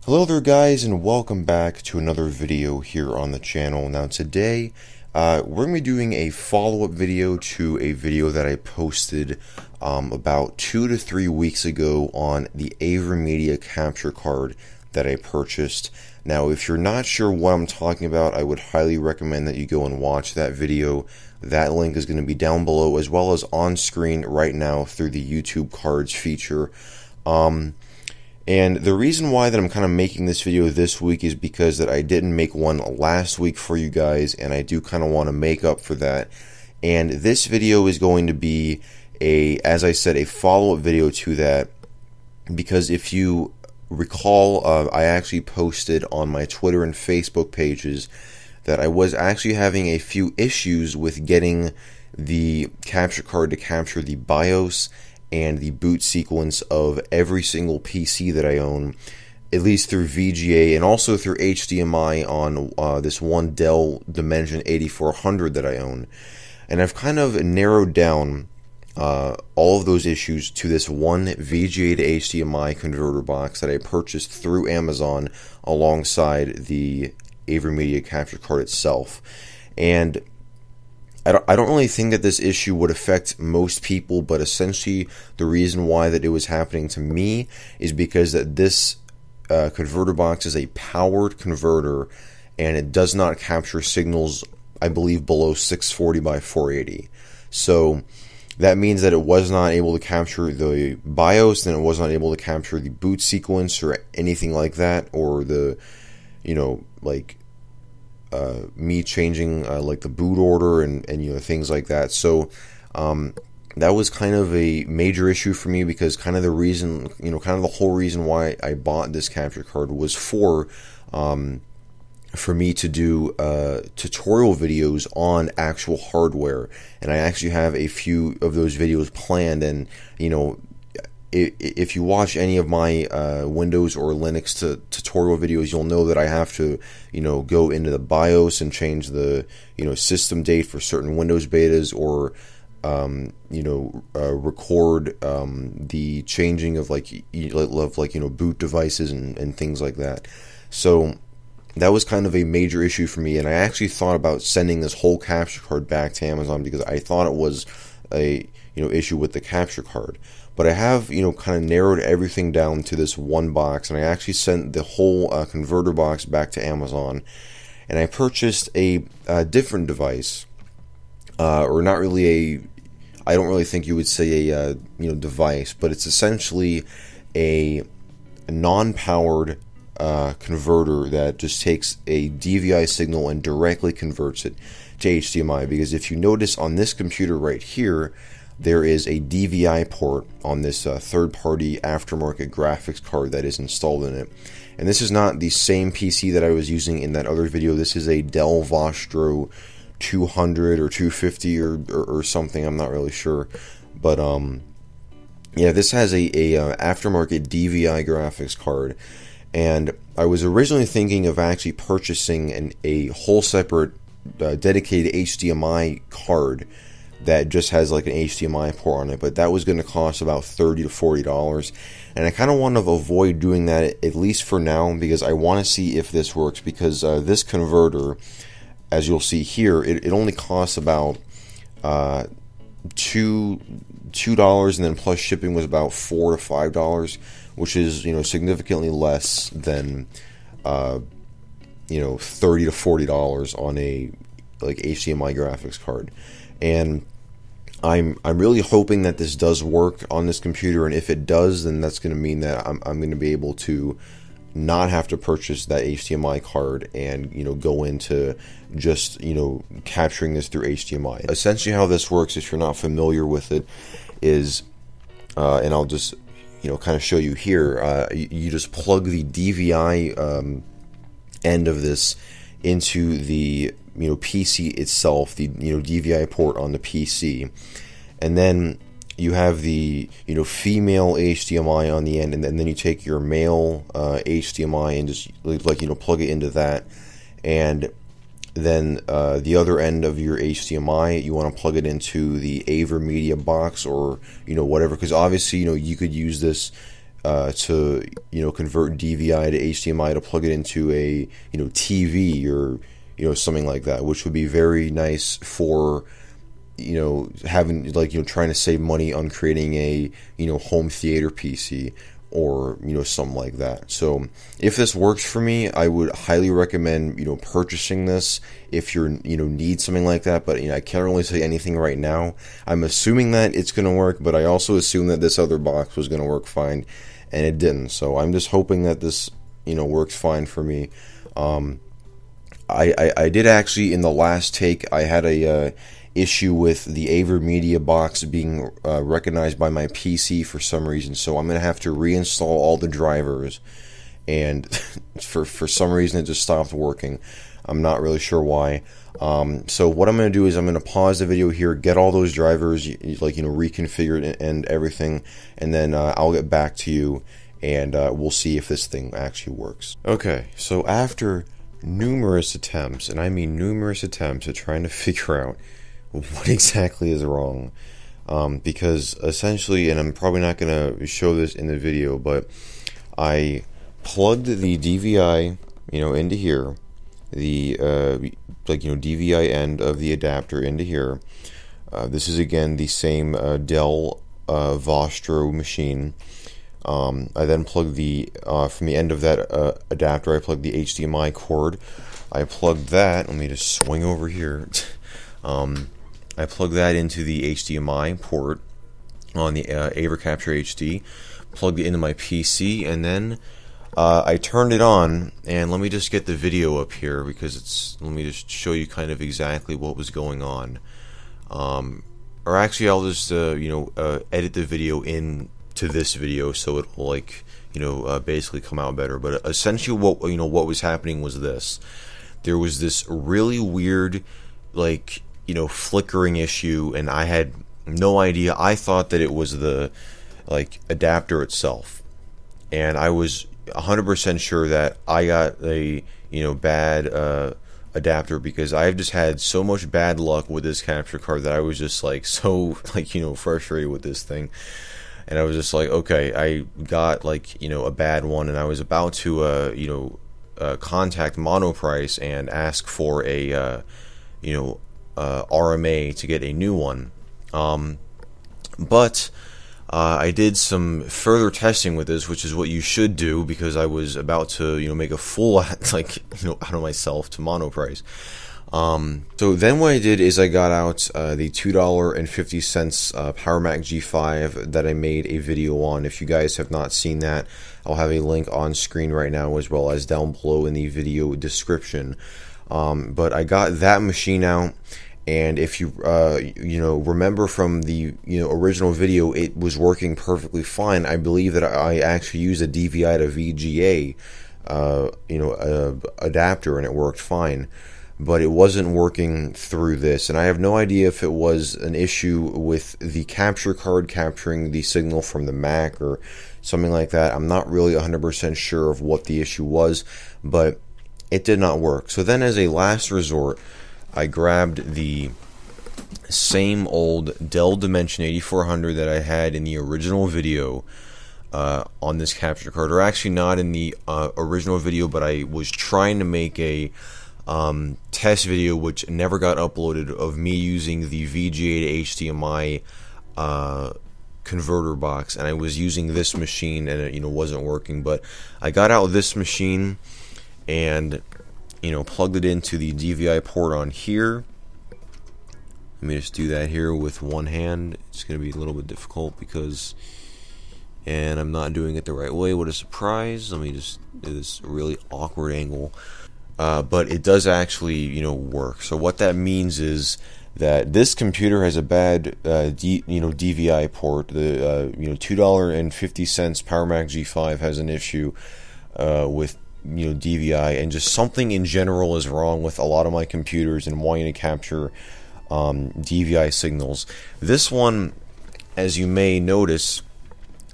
Hello there guys, and welcome back to another video here on the channel. Now today we're going to be doing a follow-up video to a video that I posted about 2 to 3 weeks ago on the AVerMedia capture card that I purchased. Now if you're not sure what I'm talking about, I would highly recommend that you go and watch that video. That link is going to be down below as well as on screen right now through the YouTube cards feature. And the reason why that I'm kind of making this video this week is because that I didn't make one last week for you guys, and I do kind of want to make up for that. And this video is going to be as I said, a follow-up video to that, because if you recall, I actually posted on my Twitter and Facebook pages that I was actually having a few issues with getting the capture card to capture the BIOS and the boot sequence of every single PC that I own, at least through VGA and also through HDMI on this one Dell Dimension 8400 that I own. And I've kind of narrowed down all of those issues to this one VGA to HDMI converter box that I purchased through Amazon alongside the AVerMedia capture card itself. And I don't really think that this issue would affect most people, but essentially the reason why that it was happening to me is because that this converter box is a powered converter, and it does not capture signals, I believe, below 640 by 480. So that means that it was not able to capture the BIOS, and it was not able to capture the boot sequence or anything like that, or the, like me changing like the boot order and things like that. So that was kind of a major issue for me, because kind of the reason, kind of the whole reason why I bought this capture card was for me to do tutorial videos on actual hardware, and I actually have a few of those videos planned. And if you watch any of my Windows or Linux tutorial videos, you'll know that I have to, go into the BIOS and change the, system date for certain Windows betas, or, record the changing of boot devices and things like that. So that was kind of a major issue for me, and I actually thought about sending this whole capture card back to Amazon because I thought it was a issue with the capture card. But I have, kind of narrowed everything down to this one box, and I actually sent the whole converter box back to Amazon, and I purchased a different device, or not really I don't really think you would say a device, but it's essentially a non-powered converter that just takes a DVI signal and directly converts it to HDMI. Because if you notice on this computer right here, there is a DVI port on this third-party aftermarket graphics card that is installed in it. And this is not the same PC that I was using in that other video. This is a Dell Vostro 200 or 250 or something. I'm not really sure. But yeah, this has a aftermarket DVI graphics card. And I was originally thinking of actually purchasing a whole separate dedicated HDMI card that just has like an HDMI port on it, but that was going to cost about $30 to $40, and I kind of want to avoid doing that, at least for now, because I want to see if this works. Because this converter, as you'll see here, it only costs about $2, and then plus shipping was about $4 to $5, which is significantly less than $30 to $40 on a HDMI graphics card. And I'm really hoping that this does work on this computer, and if it does, then that's going to mean that I'm going to be able to not have to purchase that HDMI card and go into just capturing this through HDMI. Essentially how this works, if you're not familiar with it, is and I'll just kind of show you here, you just plug the DVI end of this into the PC itself, the DVI port on the PC, and then you have the female HDMI on the end, and then you take your male HDMI and just plug it into that, and then the other end of your HDMI, you want to plug it into the AVerMedia box, or whatever, because obviously you could use this to convert DVI to HDMI to plug it into a TV or something like that, which would be very nice for having trying to save money on creating a home theater PC or something like that. So if this works for me, I would highly recommend purchasing this if you're need something like that. But I can't really say anything right now. I'm assuming that it's going to work, but I also assume that this other box was going to work fine, and it didn't. So I'm just hoping that this works fine for me. I did actually, in the last take, I had a issue with the AVerMedia box being recognized by my PC for some reason, so I'm going to have to reinstall all the drivers, and for some reason it just stopped working. I'm not really sure why. So what I'm going to do is I'm going to pause the video here, get all those drivers reconfigured and everything, and then I'll get back to you, and we'll see if this thing actually works. Okay, so after numerous attempts, and I mean numerous attempts at trying to figure out what exactly is wrong, because essentially, and I'm probably not going to show this in the video, but I plugged the DVI into here, the DVI end of the adapter into here. This is again the same Dell Vostro machine. I then plugged the from the end of that adapter, I plugged the HDMI cord. I plugged that, let me just swing over here. I plugged that into the HDMI port on the AVerCapture HD, plugged it into my PC, and then I turned it on. And let me just get the video up here, because let me just show you kind of exactly what was going on. Or actually, I'll just edit the video into this video so it will basically come out better. But essentially, what was happening was this: there was this really weird flickering issue, and I had no idea. I thought that it was the adapter itself, and I was 100% sure that I got a bad adapter, because I've just had so much bad luck with this capture card that I was just so frustrated with this thing, and I was just okay, I got a bad one, and I was about to contact Monoprice and ask for a RMA to get a new one. But I did some further testing with this, which is what you should do, because I was about to make a fool out of myself to Monoprice. So then what I did is I got out the $2.50 Power Mac G5 that I made a video on. If you guys have not seen that, I'll have a link on screen right now, as well as down below in the video description. But I got that machine out, and if you remember from the original video, it was working perfectly fine. I believe that I actually used a DVI to VGA adapter, and it worked fine, but it wasn't working through this. And I have no idea if it was an issue with the capture card capturing the signal from the Mac or something like that. I'm not really 100% sure of what the issue was, but it did not work. So then, as a last resort, I grabbed the same old Dell Dimension 8400 that I had in the original video on this capture card, or actually not in the original video, but I was trying to make a test video which never got uploaded, of me using the VGA to HDMI converter box, and I was using this machine, and it wasn't working. But I got out this machine and plugged it into the DVI port on here. Let me just do that here with one hand. It's going to be a little bit difficult and I'm not doing it the right way. What a surprise. Let me just do this really awkward angle. But it does actually work. So what that means is that this computer has a bad DVI port. The $2.50 Power Mac G5 has an issue with DVI, and just something in general is wrong with a lot of my computers and wanting to capture DVI signals. This one, as you may notice,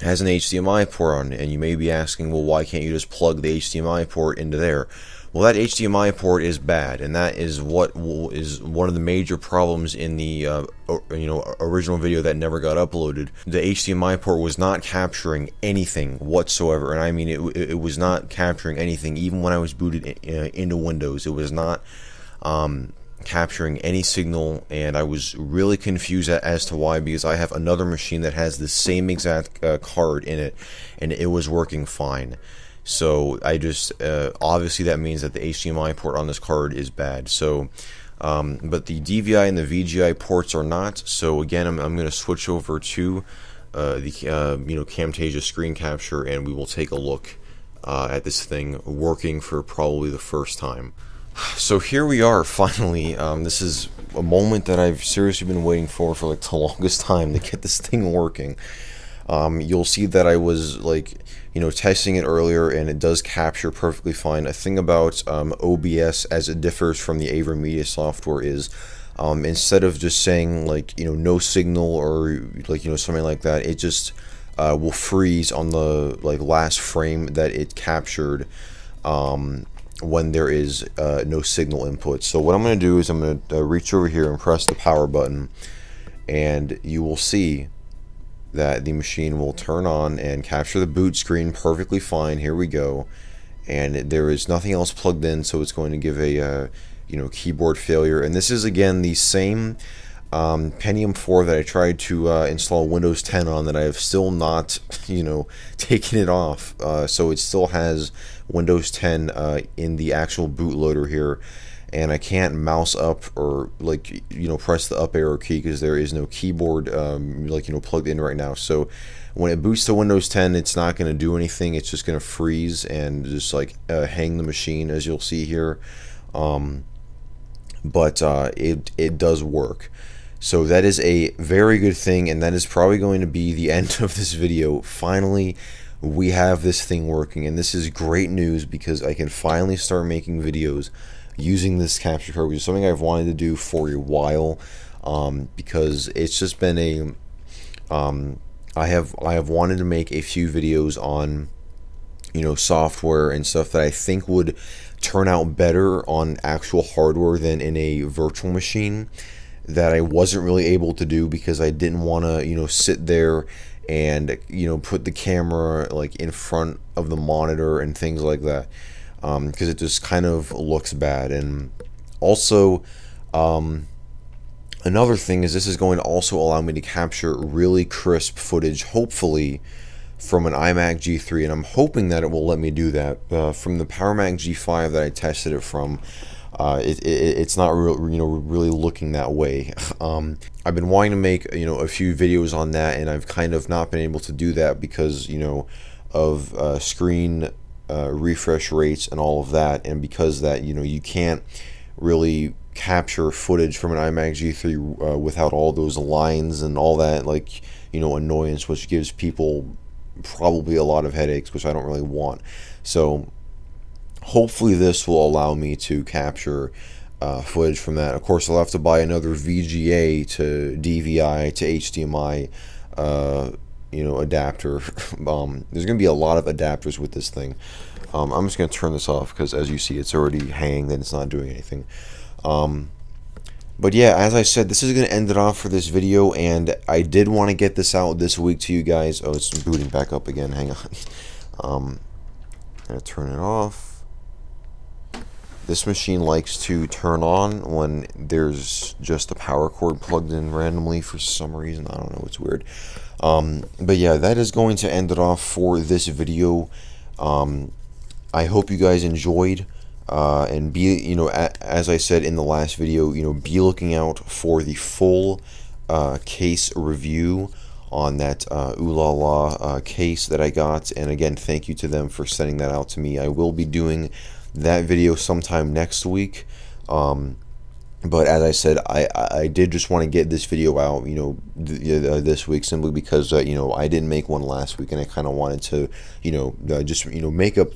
has an HDMI port on it, and you may be asking, well, why can't you just plug the HDMI port into there? Well, that HDMI port is bad, and that is what is one of the major problems in the original video that never got uploaded. The HDMI port was not capturing anything whatsoever, and I mean it was not capturing anything. Even when I was booted into Windows, it was not capturing any signal, and I was really confused as to why, because I have another machine that has the same exact card in it, and it was working fine. So I just obviously that means that the HDMI port on this card is bad. So but the DVI and the VGI ports are not. So again, I'm going to switch over to the Camtasia screen capture, and we will take a look at this thing working for probably the first time. So here we are, finally. This is a moment that I've seriously been waiting for like the longest time, to get this thing working. You'll see that I was testing it earlier, and it does capture perfectly fine. A thing about OBS, as it differs from the AVerMedia software, is instead of just saying no signal or something like that, it just will freeze on the last frame that it captured when there is no signal input. So what I'm going to do is I'm going to reach over here and press the power button, and you will see that the machine will turn on and capture the boot screen perfectly fine. Here we go, and there is nothing else plugged in, so it's going to give a keyboard failure. And this is again the same Pentium 4 that I tried to install Windows 10 on, that I have still not taken it off. So it still has Windows 10 in the actual bootloader here, and I can't mouse up or press the up arrow key because there is no keyboard plugged in right now. So when it boots to Windows 10, it's not going to do anything. It's just going to freeze and just hang the machine, as you'll see here. But it does work. So that is a very good thing, and that is probably going to be the end of this video. Finally, we have this thing working, and this is great news because I can finally start making videos using this capture card, which is something I've wanted to do for a while, because it's just been a I have wanted to make a few videos on software and stuff that I think would turn out better on actual hardware than in a virtual machine, that I wasn't really able to do because I didn't want to sit there and put the camera in front of the monitor and things like that, because it just kind of looks bad. And also another thing is, this is going to also allow me to capture really crisp footage, hopefully from an iMac G3, and I'm hoping that it will let me do that. From the PowerMac G5 that I tested it from, it's not really looking that way. I've been wanting to make a few videos on that, and I've kind of not been able to do that because of screen refresh rates and all of that, and because that you can't really capture footage from an iMac G3 without all those lines and all that annoyance, which gives people probably a lot of headaches, which I don't really want. So hopefully this will allow me to capture footage from that. Of course, I'll have to buy another VGA to DVI to HDMI adapter. There's gonna be a lot of adapters with this thing. I'm just gonna turn this off because, as you see, it's already hanging, then it's not doing anything. But yeah, as I said, this is going to end it off for this video, and I did want to get this out this week to you guys. Oh, it's booting back up again. Hang on. I'm going to turn it off. This machine likes to turn on when there's just a power cord plugged in randomly for some reason. I don't know, it's weird. But yeah, that is going to end it off for this video. I hope you guys enjoyed. And be, as I said in the last video, be looking out for the full case review on that Ooh La La case that I got. And again, thank you to them for sending that out to me. I will be doing that video sometime next week. But as I said, I did just want to get this video out, this week, simply because, I didn't make one last week, and I kind of wanted to, just, make up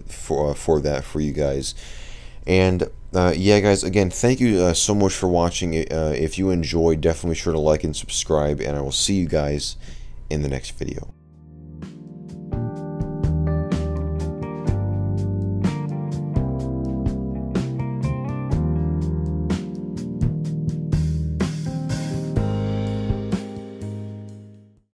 for that for you guys. And, yeah, guys, again, thank you so much for watching. If you enjoyed, definitely be sure to like and subscribe, and I will see you guys in the next video.